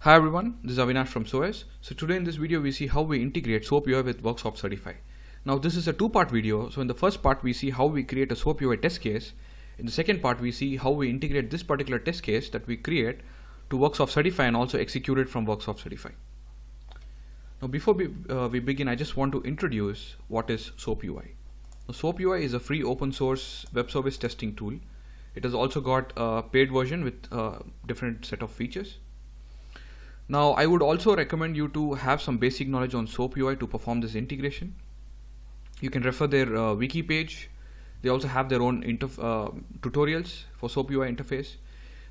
Hi everyone, this is Avinash from SOS. So today in this video we see how we integrate SoapUI with Worksoft Certify. Now this is a two-part video. So in the first part we see how we create a SoapUI test case. In the second part we see how we integrate this particular test case that we create to Worksoft Certify and also execute it from Worksoft Certify. Now before we begin, I just want to introduce what is SoapUI. Now, SoapUI is a free open source web service testing tool. It has also got a paid version with a different set of features. Now I would also recommend you to have some basic knowledge on SoapUI to perform this integration. You can refer their wiki page. They also have their own tutorials for SoapUI interface.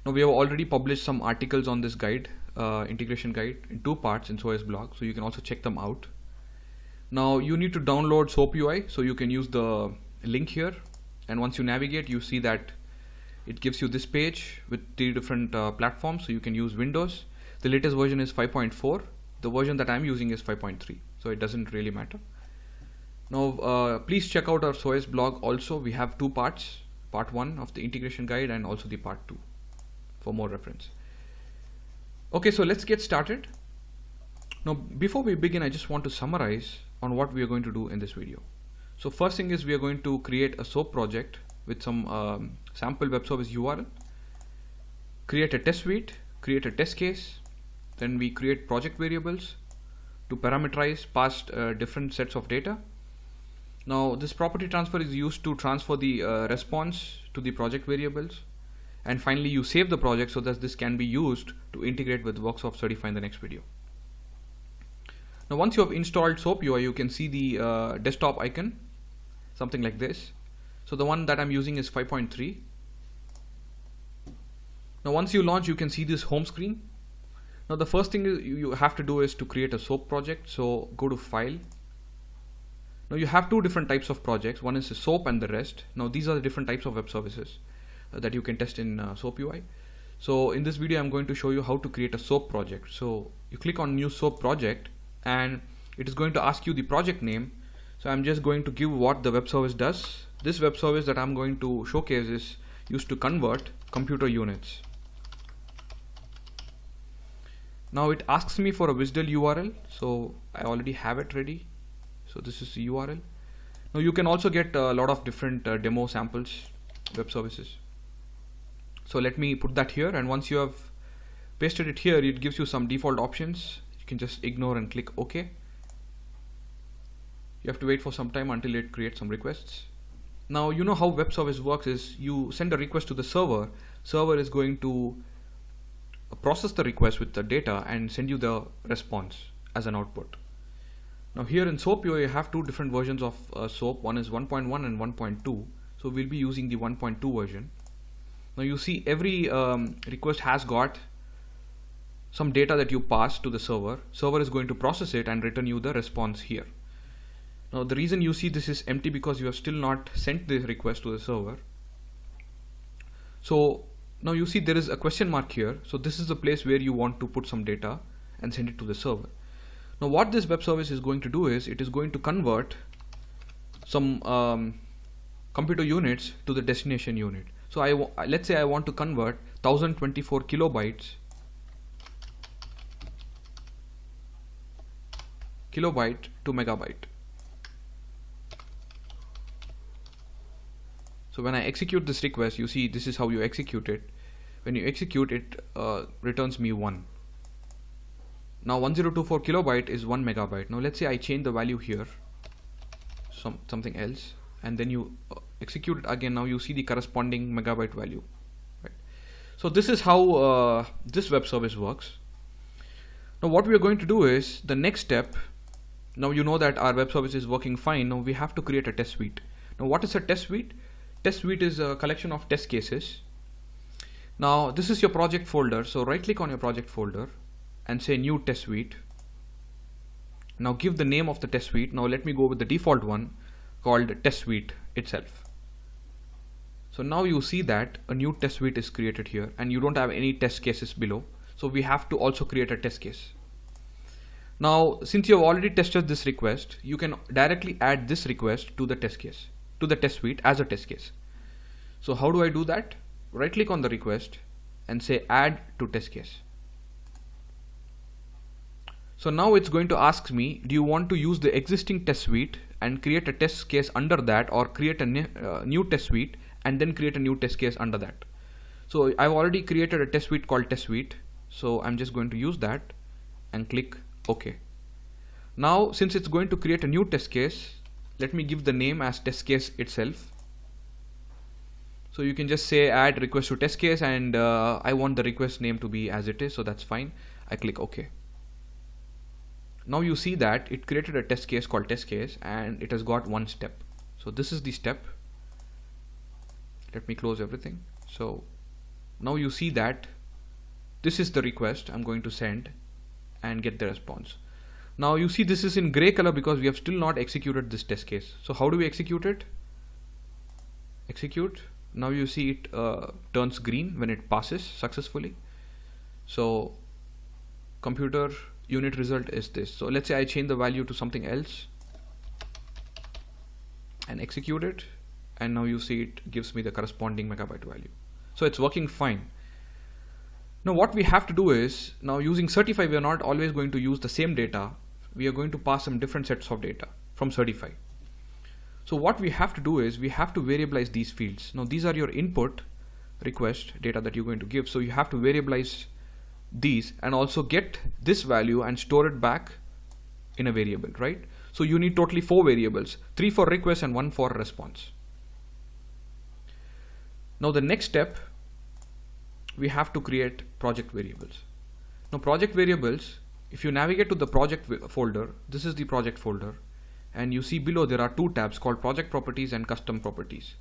Now we have already published some articles on this guide, integration guide, in two parts in SOS blog, so you can also check them out. Now you need to download SoapUI, so you can use the link here, and once you navigate you see that it gives you this page with three different platforms. So you can use Windows. The latest version is 5.4. The version that I'm using is 5.3, so it doesn't really matter. Now please check out our SOS blog also. We have two parts, part 1 of the integration guide and also the part 2 for more reference. Okay, so let's get started. Now before we begin, I just want to summarize on what we are going to do in this video. So first thing is we are going to create a SOAP project with some sample web service URL, create a test suite, create a test case. Then we create project variables to parameterize past different sets of data. Now this property transfer is used to transfer the response to the project variables. And finally you save the project so that this can be used to integrate with Worksoft Certify in the next video. Now once you have installed SoapUI, you can see the desktop icon, something like this. So the one that I'm using is 5.3. Now once you launch, you can see this home screen. Now the first thing you have to do is to create a SOAP project. So go to File. Now you have two different types of projects. One is a SOAP and the REST. Now these are the different types of web services that you can test in SoapUI. So in this video I'm going to show you how to create a SOAP project. So you click on New SOAP Project and it is going to ask you the project name. So I'm just going to give what the web service does. This web service that I'm going to showcase is used to convert computer units. Now it asks me for a WSDL URL, so I already have it ready. So this is the URL. Now you can also get a lot of different demo samples, web services. So let me put that here, and once you have pasted it here, it gives you some default options. You can just ignore and click OK. You have to wait for some time until it creates some requests. Now you know how web service works is you send a request to the server. Server is going to process the request with the data and send you the response as an output. Now here in SoapUI you have two different versions of SOAP. One is 1.1 and 1.2. So we'll be using the 1.2 version. Now you see every request has got some data that you pass to the server. Server is going to process it and return you the response here. Now the reason you see this is empty because you have still not sent the request to the server. So now you see there is a question mark here. So this is the place where you want to put some data and send it to the server. Now what this web service is going to do is it is going to convert some computer units to the destination unit. So let's say I want to convert 1024 kilobyte to megabyte. So when I execute this request, you see this is how you execute it. When you execute it, returns me 1. Now 1024 kilobyte is 1 megabyte. Now let's say I change the value here, something else, and then you execute it again. Now you see the corresponding megabyte value. Right. So this is how this web service works. Now what we are going to do is the next step. Now you know that our web service is working fine. Now we have to create a test suite. Now what is a test suite? Test suite is a collection of test cases. Now this is your project folder. So right click on your project folder and say new test suite. Now give the name of the test suite. Now let me go with the default one called test suite itself. So now you see that a new test suite is created here and you don't have any test cases below. So we have to also create a test case. Now since you have already tested this request, you can directly add this request to the test case, to the test suite as a test case. So how do I do that? Right click on the request and say add to test case. So now it's going to ask me, do you want to use the existing test suite and create a test case under that, or create a new test suite and then create a new test case under that? So I've already created a test suite called test suite, so I'm just going to use that and click OK. Now since it's going to create a new test case, let me give the name as test case itself. So you can just say add request to test case, and I want the request name to be as it is, so that's fine. I click OK. Now you see that it created a test case called test case, and it has got one step. So this is the step. Let me close everything. So now you see that this is the request I'm going to send and get the response. Now you see this is in gray color because we have still not executed this test case. So how do we execute it? Execute. Now you see it turns green when it passes successfully. So computer unit result is this. So let's say I change the value to something else and execute it, and now you see it gives me the corresponding megabyte value. So it's working fine. Now what we have to do is, now using Certify, we are not always going to use the same data. We are going to pass some different sets of data from Certify. So what we have to do is we have to variabilize these fields. Now these are your input request data that you're going to give. So you have to variabilize these and also get this value and store it back in a variable, right? So you need totally 4 variables, 3 for request and 1 for response. Now the next step, we have to create project variables. Now project variables, if you navigate to the project folder, this is the project folder, and you see below there are 2 tabs called project properties and custom properties.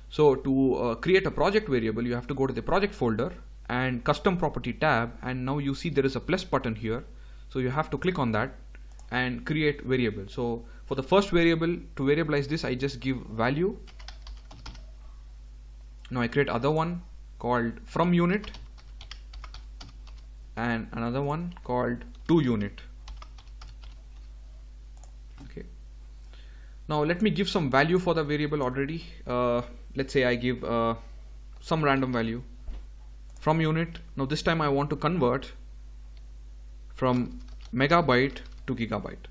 So to create a project variable, you have to go to the project folder and custom property tab, and now you see there is a plus button here, so you have to click on that and create variable. So for the first variable, to variabilize this, I just give value. Now I create other one called from unit and another one called to unit. Okay, now let me give some value for the variable already. Let's say I give some random value from unit. Now this time I want to convert from megabyte to gigabyte.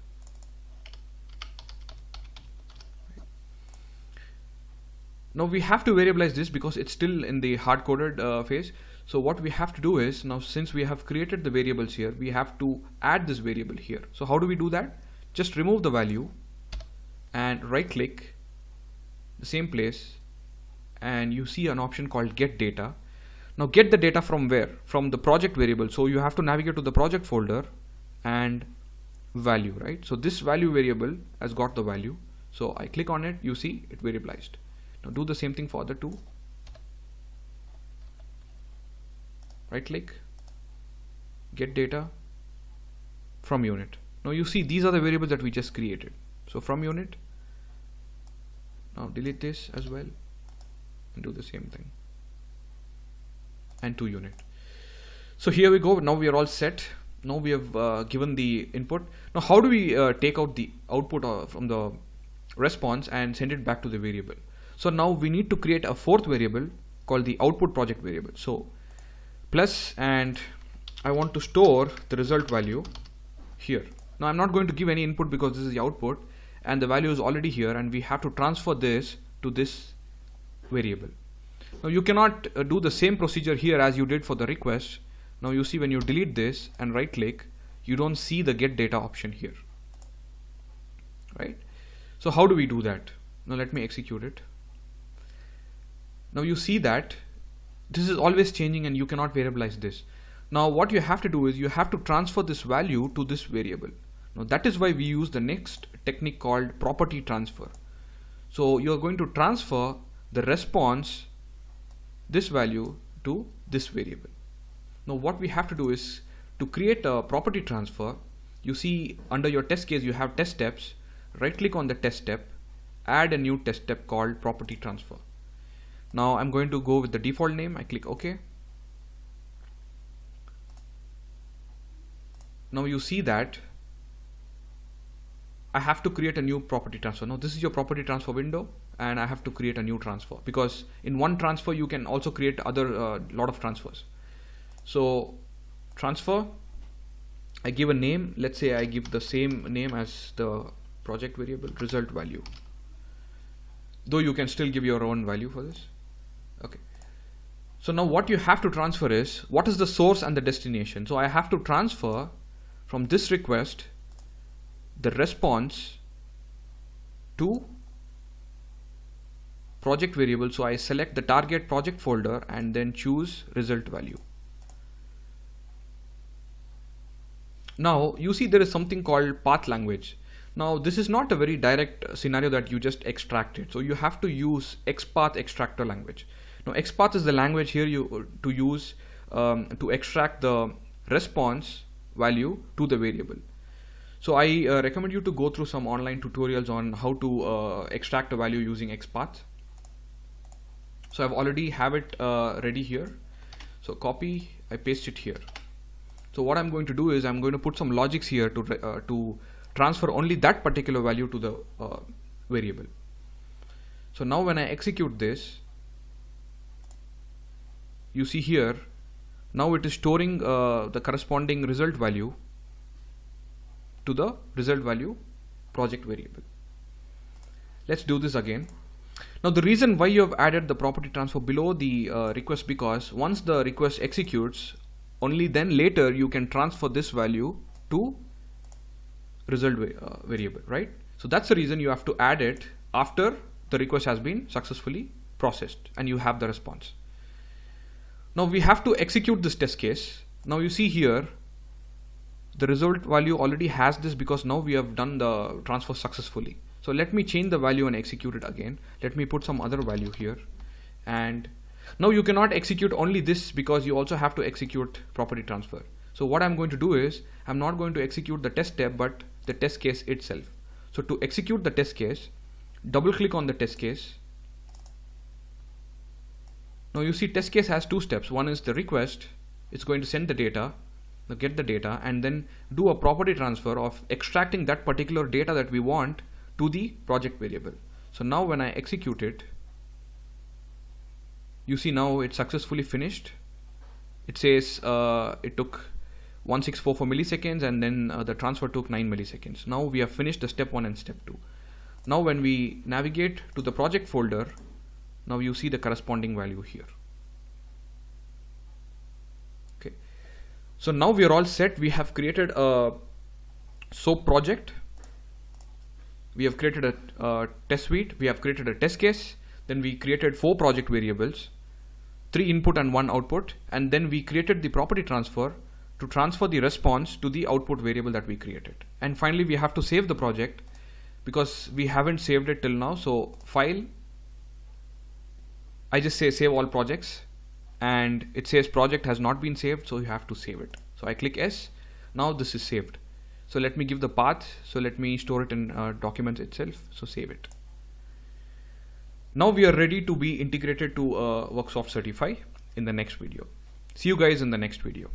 Now we have to variabilize this because it's still in the hard-coded phase. So what we have to do is, now since we have created the variables here, we have to add this variable here. So how do we do that? Just remove the value and right click the same place, and you see an option called get data. Now get the data from where? From the project variable. So you have to navigate to the project folder and value, right? So this value variable has got the value. So I click on it, you see it variabilized. Now do the same thing for other 2. Right click, get data from unit. Now you see these are the variables that we just created. So from unit, now delete this as well and do the same thing, and to unit. So here we go. Now we are all set. Now we have given the input. Now how do we take out the output from the response and send it back to the variable? So now we need to create a 4th variable called the output project variable. So plus, and I want to store the result value here. Now I'm not going to give any input because this is the output and the value is already here, and we have to transfer this to this variable. Now you cannot do the same procedure here as you did for the request. Now you see when you delete this and right click, you don't see the get data option here, right? So how do we do that? Now let me execute it. Now you see that this is always changing and you cannot variabilize this. Now what you have to do is you have to transfer this value to this variable. Now that is why we use the next technique called property transfer. So you are going to transfer the response, this value, to this variable. Now what we have to do is to create a property transfer. You see under your test case you have test steps. Right click on the test step, add a new test step called property transfer. Now I'm going to go with the default name. I click OK. Now you see that I have to create a new property transfer. Now this is your property transfer window, and I have to create a new transfer because in one transfer you can also create other lot of transfers. So transfer, I give a name. Let's say I give the same name as the project variable, result value, though you can still give your own value for this. Okay, so now what you have to transfer is what is the source and the destination. So I have to transfer from this request the response to project variable. So I select the target project folder and then choose result value. Now you see there is something called path language. Now this is not a very direct scenario that you just extract it. So you have to use XPath extractor language. Now XPath is the language here to use to extract the response value to the variable. So I recommend you to go through some online tutorials on how to extract a value using XPath. So I've already have it ready here. So copy, I paste it here. So what I'm going to do is I'm going to put some logics here to transfer only that particular value to the variable. So now when I execute this, you see here, now it is storing the corresponding result value to the result value project variable. Let's do this again. Now the reason why you have added the property transfer below the request, because once the request executes, only then later you can transfer this value to result variable, right? So that's the reason you have to add it after the request has been successfully processed and you have the response. Now we have to execute this test case. Now you see here the result value already has this because now we have done the transfer successfully. So let me change the value and execute it again. Let me put some other value here, and now you cannot execute only this because you also have to execute property transfer. So what I'm going to do is I'm not going to execute the test step but the test case itself. So to execute the test case, double click on the test case. Now you see test case has two steps. One is the request. It's going to send the data, get the data, and then do a property transfer of extracting that particular data that we want to the project variable. So now when I execute it, you see now it's successfully finished. It says it took 1644 milliseconds and then the transfer took 9 milliseconds. Now we have finished the step 1 and step 2. Now when we navigate to the project folder, now you see the corresponding value here. Okay, so now we are all set. We have created a SOAP project. We have created a test suite. We have created a test case. Then we created 4 project variables, 3 input and 1 output, and then we created the property transfer to transfer the response to the output variable that we created. And finally we have to save the project because we haven't saved it till now. So file, I just say save all projects, and it says project has not been saved, so you have to save it. So I click S. Now this is saved. So let me give the path. So let me store it in documents itself. So save it. Now we are ready to be integrated to Worksoft Certify in the next video. See you guys in the next video.